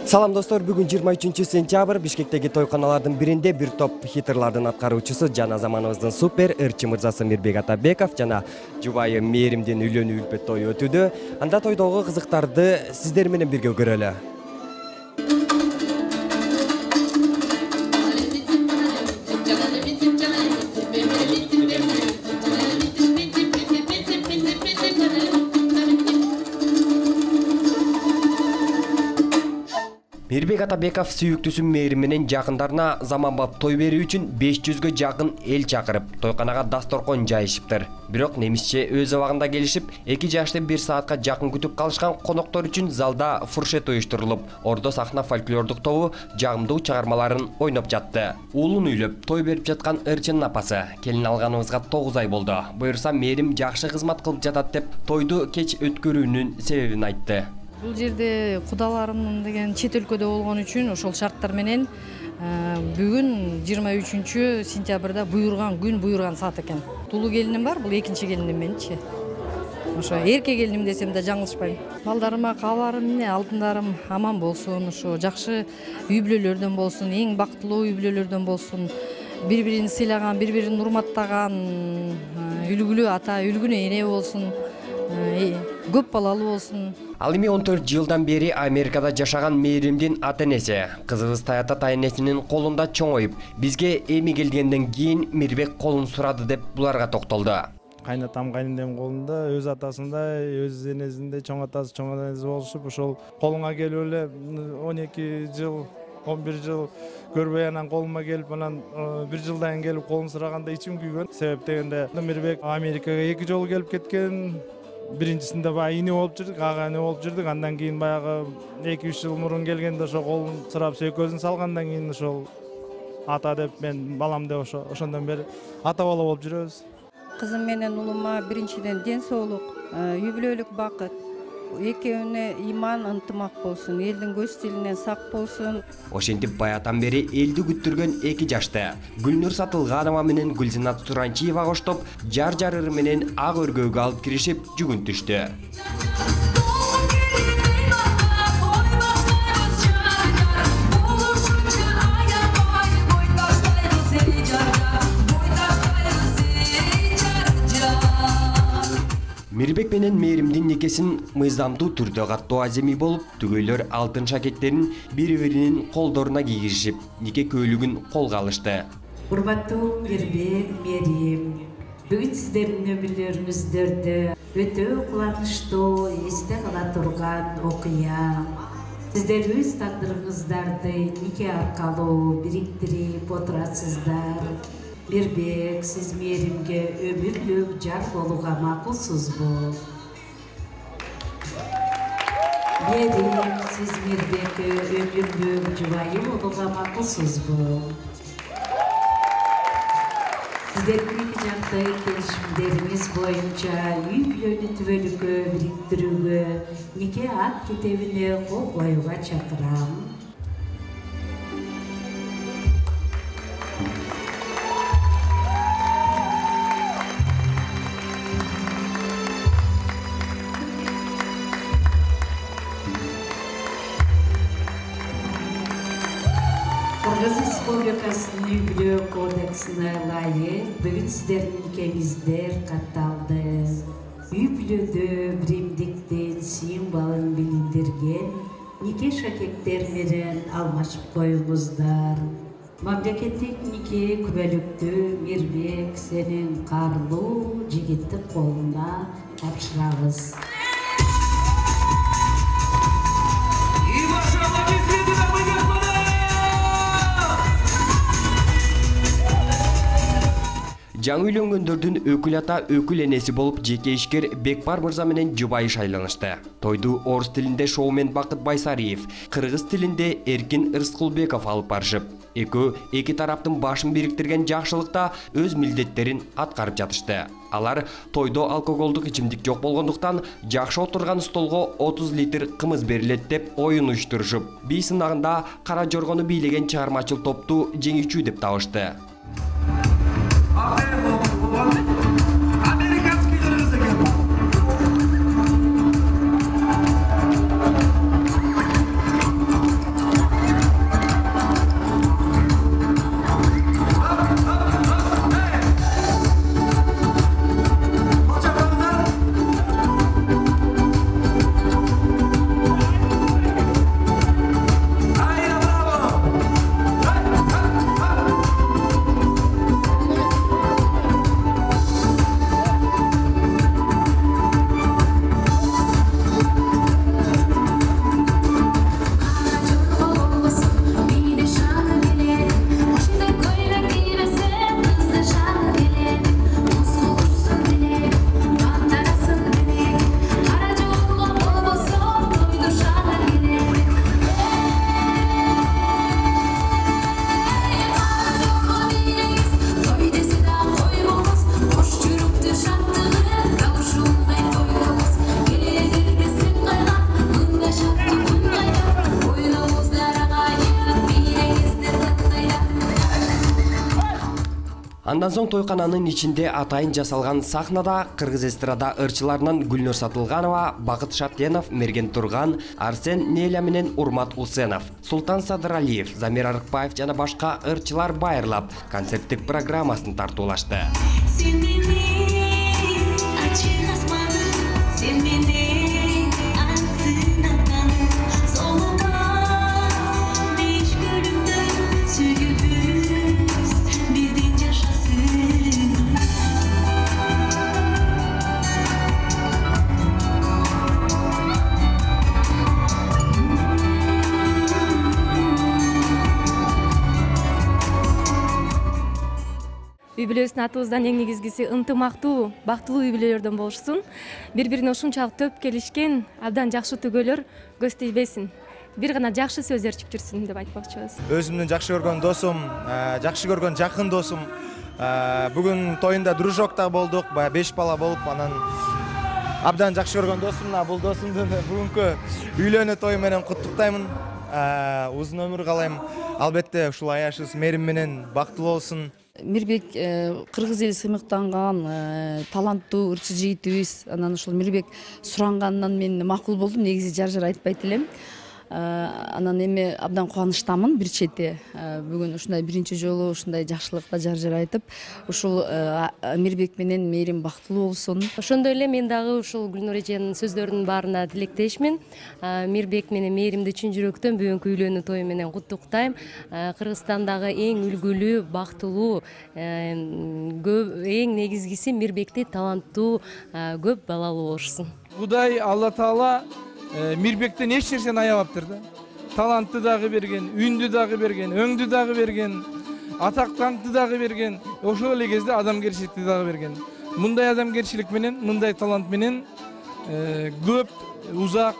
Салам достор, бүгүн 23-сентябрь Бишкектеги тойканалардын биринде бир топ хитрлардын аткаруучусу жана заманыбыздын супер ырчы мырзасы Мирбек Атабеков жана жубайы Мээримдин үйлөнүү үлпөт тою өтүүдө. Анда тойдогу кызыктарды сиздер менен бирге көрөлү. Мирбек Атабеков сүйүктүүсү Мээрим менен жакындарына заманбап той берүү үчүн 500гө жакын эл чакырып, тойканага дасторкон жайышыптыр. Бирок немисче өз абагында келишип, 2 жашты 1 саатка жакын күтүп калышкан коноктор үчүн залда фуршет уюштурулуп, Ордо сахна фольклордук тобу жагымдуу чыгармаларын ойноп жатты. Уулун үйлөп, той берип жаткан ырчынын апасы, келин алганыбызга 9 ай болду. Буюрса Мээрим жакшы кызмат кылып жатат деп, тойду кеч өткөрүүнүн себебин айтты. Бул жерде кудаларым деген чет өлкөдө болгон үчүн ошол шарттар менен бүгүн 23 сентябрда буйруган саат экен. Тулуу келиним бар, бул экинчи келиним менчи. Ошо эрке келиним десем да жаңылышпайм. Балдарыма кааларым эмне, алтындарым аман болсун, ошо жакшы үй бүлөлөрдөн болсун, эң бактылуу үй бүлөлөрдөн болсун. Бири-бирин сыйлаган, бири-бирин урматтаган, үлгүлүү ата, үлгүнүү эне болсун. Көп балалуу болсун. Ал эми 14 жылдан бери Америкада жашаган Мээримдин ата-энеси, кызыбыз Таята тайнесинин колунда чоңоюп, бизге эми келгенден кийин Мирбек колун сурады деп буларга токтолду. Кайнатам кайненем колунда, өз атасындай, өз энесиндей чоң атасы, чоң энеси болушуп, ошол колуңа келип эле 12 жыл, 11 жыл көрбөй анан колума келип, анан 1 жылдан келип колун сураганда ичим күйгөн. Себеп дегенде Мирбек Америкага 2 жолу келип кеткен. Биринчисинде баягы ине болуп жүрдүк, ага ине болуп жүрдүк. Андан кийин баягы 2-3 жыл мурун келгенде ошо колун сурап сөйкөзүн салгандан кийин ошол ата деп мен балам деп ошондон бери ата бала болуп жүрөбүз. Кызым менен улума биринчиден ден соолук, үй бүлөлүк бакыт, экөөнүнө иман, ынтымак болсун, элдин көз тилинен сак болсун. Ошентип баятан бери элди күттүргөн 2 жашты Гүлнур Сатылганова менен Гүлзинат Туранчиева коштоп, жар-жарыры менен ак өргөөгө алып киришип жүгүн түштү. Мирбек менен Мээримдин никесин мыйзамдуу түрдө каттоо аземи болуп, түгөйлөр алтын шакектерин бири-биринин колдоруна кийгизишип, нике көйлүгүн колго алышты. Урматтуу Мирбек, Мээрим, бүгүн сиздердин өмүрлөрүңүздөрдө өтө кубанычтуу, эсте кала турган окуя. Сиздер өз тагдырыңыздарды нике аркалуу бириктирип отурасыздар. Мирбек, сиз Мээримге өмүрлүк жар болууга макулсузбу? Мээрим, сиз Мирбекке өмүрлүк жубайы болууга макулсузбу? Сиздердин эки жакты келишимдериңиз боюнча үй бүлөнү түбөлүккө бириктирүүгө, нике ак китебине кол коюуга чакырам. Кыргыз Республикасынын үй бүлө кодексине ылайык бүгүн сиздердин никеңиздер катталды. Үй бүлөдө биримдиктин символун билдирген нике шакектер менен алмашып коюңуздар. Мамлекеттик нике күбөлүктү Мирбек сенин карлуу жигиттин колуна тапшырабыз. Жаңы үйлөнгөндөрдүн өкүл ата, өкүл энеси болуп жеке ишкер Бекбар мырза менен жубайы шайланышты. Тойду орус тилинде шоумен Бакыт Байсариев, кыргыз тилинде Эркин Ырскулбеков алып барышып, экөө эки тараптын башын бириктирген жакшылыкта өз милдеттерин аткарып жатышты. Алар тойдо алкоголдук ичимдик жок болгондуктан жакшы отурган столго 30 литр кымыз берилет деп оюн уюштурушуп, бий сынагында кара жоргону бийлеген чыгармачыл топту жеңүүчү деп табышты. Андан соң тойкананын ичинде атайын жасалган сахнада кыргыз эстрада ырчыларынан Гүлнөр Сатылганова, Бакыт Шартенов, Мерген Турган, Арсен Неля менен Урмат Усенов, Султан Садыралиев, Замир Арыкбаев жана башка ырчылар байырлап концерттик программасын тартуулашты. Үй бүлөбүздүн атыбыздан эң негизгиси ынтымактуу, бактылуу үй бүлөлөрдөн болушсун. Бири-бирине ушунчалык төп келишкен, абдан жакшы түгөлөр көз тийбесин. Бир гана жакшы сөз ээрчип жүрсүн деп айтмакчыбыз. Өзүмдүн жакшы көргөн досум, жакшы көргөн жакын досум. Бүгүн тоюнда дружокта болдук, 5 бала болуп, анан абдан жакшы көргөн досум, бул досумдун бүгүнкү үйлөнүү тою менен куттуктаймын. Узун өмүр каалайм. Албетте ушул аяшыбыз мээрим менен бактылуу болсун. Мирбек кыргыз эли сыймыктанган таланттуу ырчы жигитибиз. Анан ушул Мирбек суранганынан мен макул болдум. Негизи жар айтпайт элем. Анан эми абдан кубанычтамын бир чети. Бүгүн ушундай биринчи жолу ушундай жакшылыкта жар айтып, ушул Мирбек менен мээрим бактылуу болсун. Ошондой эле мен дагы ушул Гүлнөр эженин сөздөрүнүн баарына тилектешмин. Мирбек менен мээримди чын жүрөктөн бүгүнкү үйлөнүү тою менен куттуктайм. Кыргызстандагы эң үлгүлүү, бактылуу, эң негизгиси Мирбекти таланттуу, көп балалуу болушсун. Кудай Алла Таала Мирбектен эч нерсени аябаптыр да. Талантты дагы берген, үндү дагы берген, өңдү дагы берген, атак даңкты дагы берген, ошол эле кезде адамгерчиликти дагы берген. Мындай адамгерчилик менен, мындай талант менен көп, узак,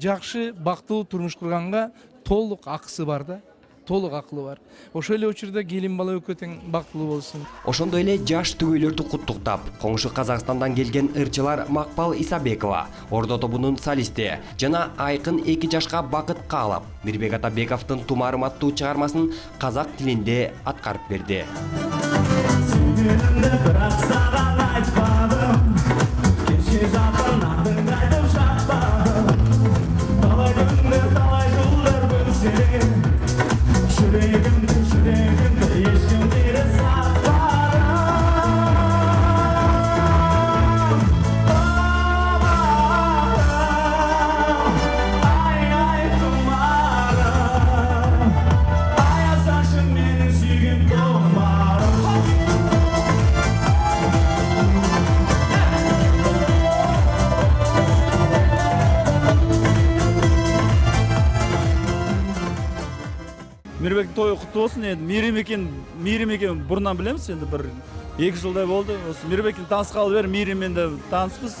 жакшы, бактылуу турмуш курганга толук акысы бар да. Толук акылы бар. Ошол эле учурда келин бала экөө тең бактылуу болсун. Ошондой эле жаш түгөйлөрдү куттуктап, коңшу Казакстандан келген ырчылар Макпал Исабекова, Ордо тобунун солисти жана Айкын 2 жашка бакыт каалап, Мирбек Атабековдун Тумарым аттуу чыгармасын казак тилинде аткарып берди. Мирбектин тою куттуу болсун. Эми Мээрим экен бурунан билебиз, энди бир 2 жылдай болду. Мирбектин тааныскалы бери Мээриммен да тааныспыз.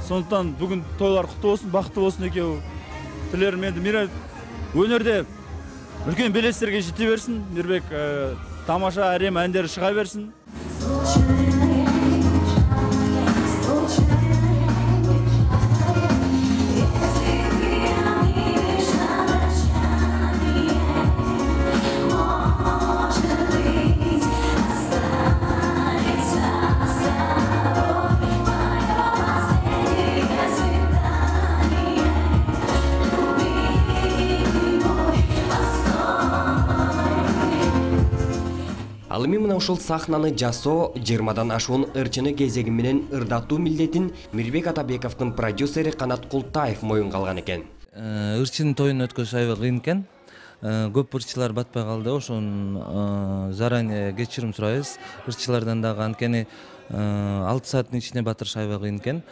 Сондуктан бүгүн тойлар куттуу болсун, бактылуу болсун экөө тилерим. Энди өнөрдө үлкөн белестерге жете берсин. Мирбек тамаша арем әндері шыға берсін. Ал эми мына ушул сахнаны жасоо 20дан ашуун ырчыны кезеги менен ырдатуу милдетин Мирбек Атабековдун продюсери Канат Култаев моюнга алган экен. Ырчынын тоюн өткөзүш аябай кыйын экен. Көп ырчылар батпай калды, ошон заранее кечирим сурайбыз. Ырчылардан дагы анткени 6 сааттын ичине батырыш аябай кыйын экен.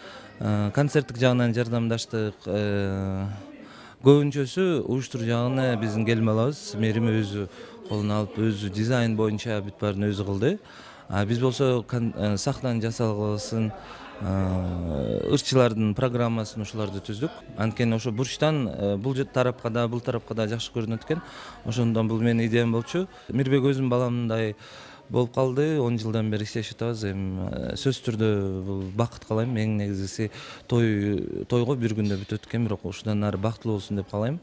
Концерттик жагынан жардамдаштык. Көбүнчөсү уюштуруу жагына биздин келин балабыз Мээрим өзү колуна алып, өзү дизайн боюнча бүт баарын өзү кылды. Биз болсо сахнанын жасалгысын, ырчылардын программасын ушуларды түздүк. Анткени ошо бурчтан бул тарапка да, бул тарапка да жакшы көрүнөт экен. Ошондон бул менин идеям болчу. Мирбек өзүм баламдай болуп калды. 10 жылдан бери иштешип атабыз. Эми сөзсүз түрдө бул бакыт каалайм. Эң негизгиси тойго бир күндө бүтөт экен, бирок ушудан ары бактылуу болсун деп каалайм.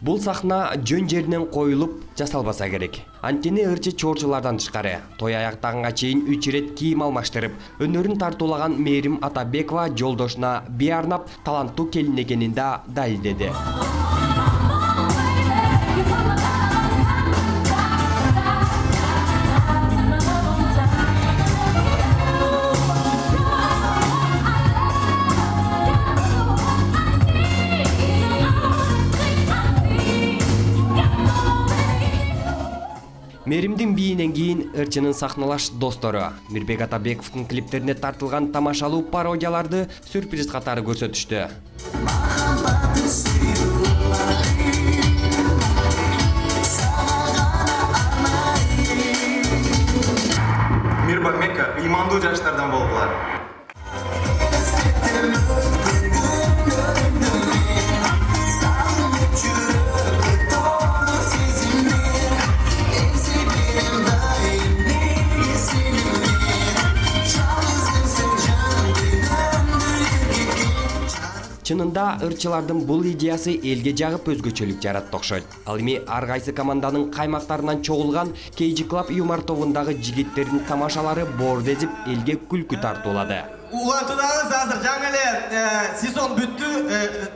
Бул сахна жөн жеринен коюлуп, жасалбаса керек. Анткени ырчы чоорчулардан тышкары той аяктаганга чейин 3 ирет кийим алмаштырып, өнөрүн тартуулаган Мээрим Атабекова жолдошуна бий арнап таланттуу келин экенин да далилдеди. Мээримдин бийинен кийин ырчынын сахналаш достору Мирбек Атабековдун клиптерине тартылган тамашалуу пародияларды сюрприз катары көрсөтүштү. Мирбек ыймандуу жаштардан болгула. Чынында ырчылардын бул идеясы элге жагып өзгөчөлүк жаратты окшойт. Ал эми ар кайсы команданын каймактарынан чогулган KG Club юмор тобундагы жигиттердин тамашалары боор дезип элге күлкү тартуулады. Улантудагыз азыр жаңы эле сезон бүттү,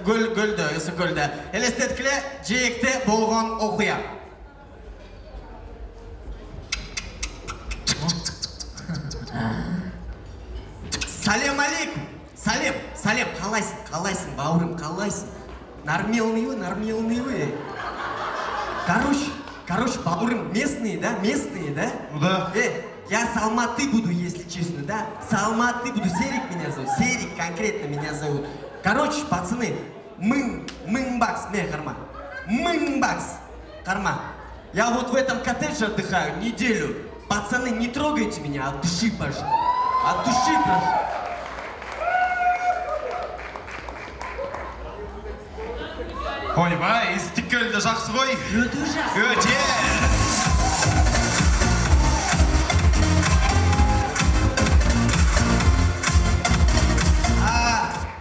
гөлдө, ысык көлдө. Элестеткиле жээкте болгон окуя. Салем алейкум. Салем, қалайсың, бауырым, қалайсың? Нормилный вы? Короче, бауырым, местные, да? Ну да. Я с Алматы буду, если честно, да? С Алматы буду, Серик меня зовут, Серик конкретно меня зовут. Короче, пацаны, мыңбакс, карма. Я вот в этом коттедже отдыхаю неделю. Пацаны, не трогайте меня, от души, прошу. Ойбай, истикөлдө жакшы ғой. Өтө жакшы. Өтө.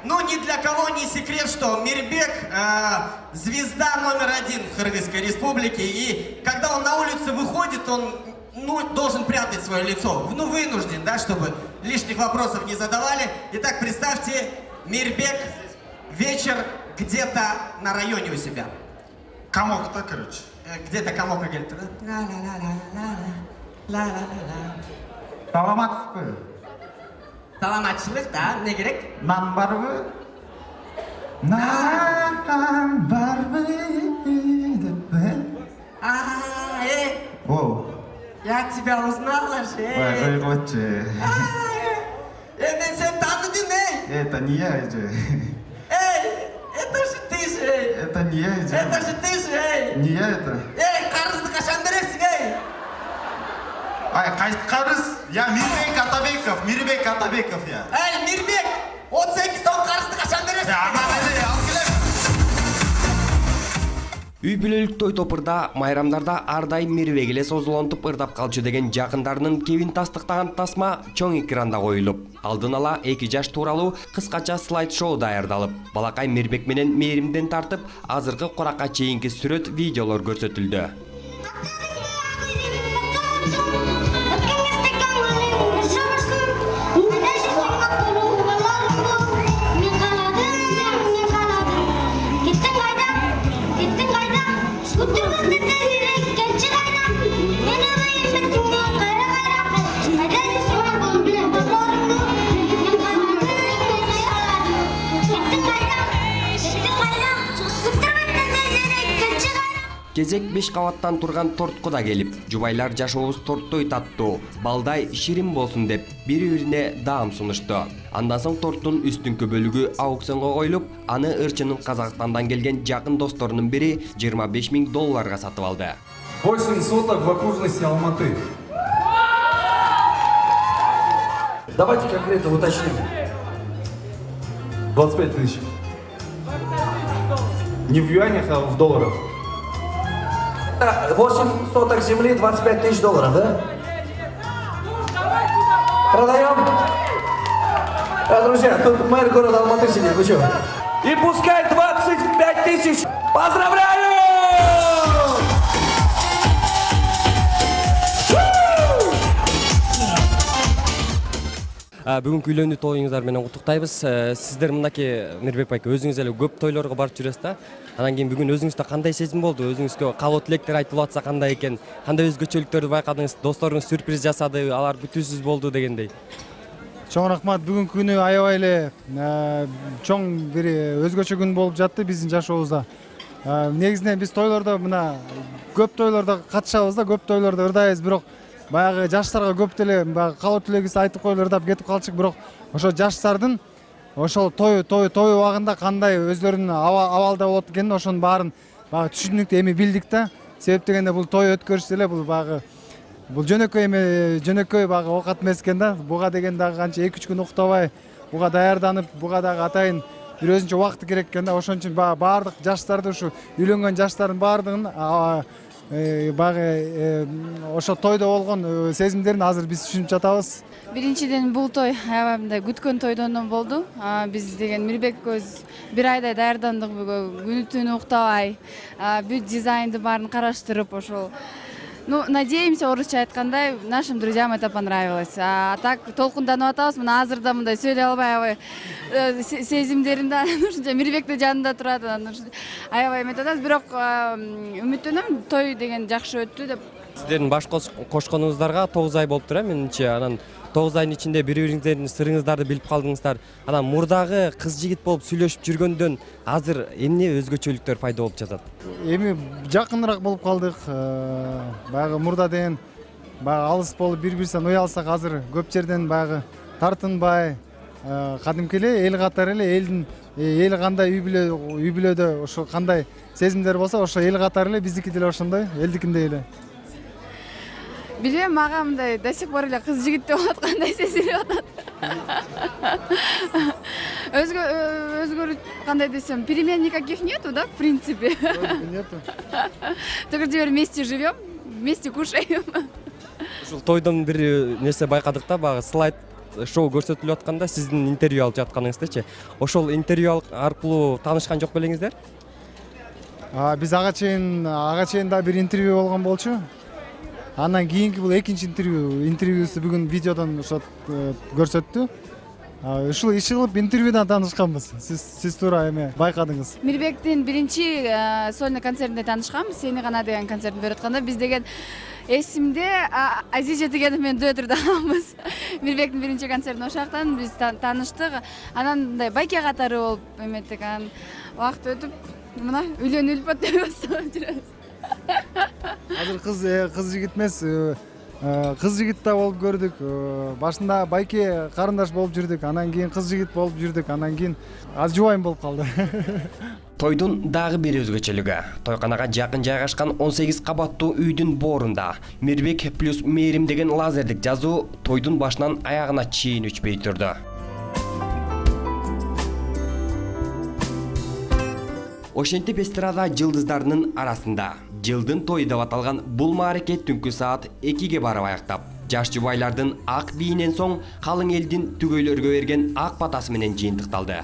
Ну, ни для кого не секрет, что Мирбек звезда номер 1 в Кыргызской республике. И когда он на улицу выходит, он должен прятать свое лицо. Ну, вынужден, да, чтобы лишних вопросов не задавали. Итак, представьте, Мирбек, вечер где-то на районе у себя. Комок-то, короче. Где-то комок говорит. Саламатсызбы? Саламатчылык, да, не керек? Нан барбы? Нан барбы? Оу. Я тебя узнала же. Ой, отче. Мен сен таныдым, Это не я же. Это же ты же. Это не я же. Это же ты же. Не я это. Карызды кашан бересиң, Кайсы карыз? Я Мирбек Атабеков я. Мирбек, 18 сом карызды кашан бересиң? Ал келем. Үй бүлөлүк той топурда, майрамдарда ар дайым Мирбек эле созулонтуп ырдап калчу деген жакындарынын кебин тастыктаган тасма чоң экранда коюлуп, алдын ала 2 жаш тууралуу кыскача слайд-шоу даярдалып, балакай Мирбек менен Мээримден тартып, азыркы куракка чейинки сүрөт, видеолор көрсөтүлдү. Кезек 5 кабаттан турган тортко да келип, жубайлар жашообуз торттой таттуу, балдай ширин болсун деп бири-бирине даам сунушту. Андан соң торттун үстүнкү бөлүгү аукционго коюлуп, аны ырчынын Казакстандан келген жакын досторунун бири $25 000 сатып алды. 8 соток в окружности Алматы. Давайте конкретно уточним. 25 000. Не в юанях, а в долларах. 8 соток земли, $25 000, да? Продаем? Друзья, тут мэр города Алматы сидит, вы что? И пускай 25 000. Поздравляю! Бүгүнкү үйлөнүү тоюңуздар менен куттуктайбыз. Сиздер мындаки Мирбек байке өзүңүз эле көп тойлорго барып жүрөсүз да. Анан кийин бүгүн өзүңүздө кандай сезим болду? Өзүңүзгө каалоо тилектер айтылып атса кандай экен? Кандай өзгөчөлүктөрдү байкадыңыз? Досторуңуз сюрприз жасады, алар күтүүсүз болду дегендей. Чоң рахмат. Бүгүнкү күнү аябай эле чоң бир өзгөчө күн болуп жатты биздин жашообузда. Негизинен биз тойлордо мына көп тойлордо катышабыз да, көп тойлордо ырдайбыз, бирок баягы жаштарга көп деле баягы каалоо тилегибизди айтып коелу деп кетип калчык, бирок ошо жаштардын ошол той убагында кандай өздөрүнүн абалда болот экенин ошонун баарын баягы түшүндүк, эми билдик да. Себеп дегенде бул той өткөрүш деле бул баягы бул жөнөкөй баягы оокат эмес экен да. Буга деген дагы канча 2-3 күн уктабай, буга даярданып, буга дагы атайын бир өзүнчө убакыт керек экен да. Ошон үчүн баардык жаштарды, ушу үйлөнгөн жаштардын баардыгын баягы ошо тойдо болгон сезимдерин азыр биз түшүнүп жатабыз. Биринчиден бул той аябай мындай күткөн тойдон болду. Биз деген Мирбек көз бир айдай даярдандык, күнү түнү уктабай, бүт дизайнды баарын караштырып ошол. Надеемся, орусча айткандай, нашим друзьям это понравилось. А так толкунданып атабыз, мына азырда мындай сөйлөй албай сезимдеримди ушунча Мирбекти жанында турат, аябай эметип атабыз, бирок үмүттөнөм той деген жакшы өттү деп. Сиздердин баш кошконуңуздарга 9 ай болуптур, менимче. Анан 9 айдын ичинде бири-бириңиздердин сырыңыздарды билип калдыңыздар. Анан мурдагы кыз жигит болуп сүйлөшүп жүргөндөн азыр эмне өзгөчөлүктөр пайда болуп жатат? Эми жакыныраак болуп калдык. Баягы мурда деген баягы алыс болуп бири-бирибизден уялсак, азыр көп жерден баягы тартынбай, кадимки эле эл катары эле эл кандай үй бүлөдө ошо кандай сезимдер болсо, ошо эл катары эле биздики деле ошондой, элдикиндей эле. Билем, мага мындай до сих пор эле кыз жигит деп аткандай сезилип атат. Өзгөрүш кандай десем, перемен никаких нету, да, в принципе. Нету. Только теперь вместе живем, вместе кушаем. Ушул тойдон бир нерсе байкадык да, баягы слайд шоу көрсөтүлүп атканда сиздин интервью алып жатканыңыздычы. Ошол интервью аркылуу таанышкан жок белеңиздер? Биз ага чейин да бир интервью болгон болчу. Андан кийинки бул экинчи интервьюсу бүгүн видеодон ошо көрсөттү. Ушул иши кылып интервьюдан таанышканбыз. Сиз туура эме байкадыңыз. Мирбектин биринчи сольный концертинде таанышканбыз. Сени гана деген концертин берип атканда биз деген эсимде Азиз Жетигенов менен дуэт ырдаганбыз. Мирбектин биринчи концертин ошоктон биз тааныштык. Анан мындай байке катары болуп эметтик. Анан убакыт өтүп, мына үйлөнүп атабыз. Азыр кыз жигит эмес, кыз жигит да болуп көрдүк. Башында байке карындаш болуп жүрдүк, анан кийин кыз жигит болуп жүрдүк, анан кийин аз жубайым болуп калды. Тойдун дагы бир өзгөчөлүгү. Тойканага жакын жайгашкан 18 кабаттуу үйдүн боорунда Мирбек плюс Мээрим деген лазердик жазуу тойдун башынан аягына чейин өчпөй турду. Ошентип эстрада жылдыздарынын арасында жылдын тою деп аталган бул мааракет түнкү саат 2-ге барып аяктап, жаш жубайлардын ак бийинен соң калың элдин түгөйлөргө берген ак батасы менен жыйынтыкталды.